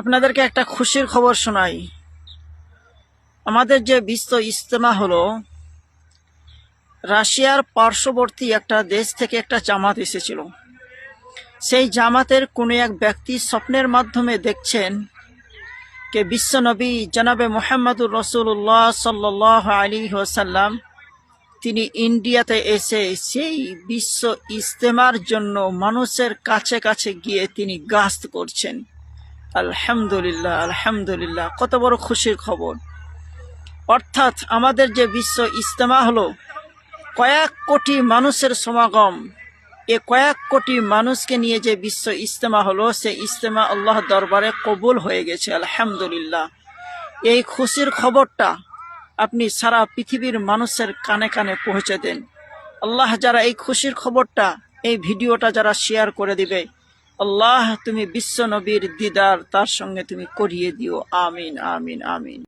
আপনাদেরকে একটা খুশির খবর শোনাই। আমাদের যে বিশ্ব ইজতেমা হলো, রাশিয়ার পার্শ্ববর্তী একটা দেশ থেকে একটা জামাত এসেছিল। সেই জামাতের কোনো এক ব্যক্তি স্বপ্নের মাধ্যমে দেখছেন যে বিশ্বনবী জনাবে মুহাম্মদুর রাসূলুল্লাহ সাল্লাল্লাহু আলাইহি ওয়াসাল্লাম তিনি ইন্ডিয়াতে এসে সেই বিশ্ব ইজতেমার জন্য মানুষের কাছে কাছে গিয়ে তিনি গাস্ত করছেন। আলহামদুলিল্লাহ, আলহামদুলিল্লাহ, কত বড় খুশির খবর। অর্থাৎ আমাদের যে বিশ্ব ইজতেমা হলো, কয়েক কোটি মানুষের সমাগম, এ কয়েক কোটি মানুষকে নিয়ে যে বিশ্ব ইজতেমা হলো, সে ইজতেমা আল্লাহ দরবারে কবুল হয়ে গেছে। আলহামদুলিল্লাহ। এই খুশির খবরটা আপনি সারা পৃথিবীর মানুষের কানে কানে পৌঁছে দেন। আল্লাহ যারা এই খুশির খবরটা, এই ভিডিওটা যারা শেয়ার করে দিবে, আল্লাহ তুমি বিশ্ব নবীর দিদার তার সঙ্গে তুমি করিয়ে দিও। আমিন, আমিন, আমিন।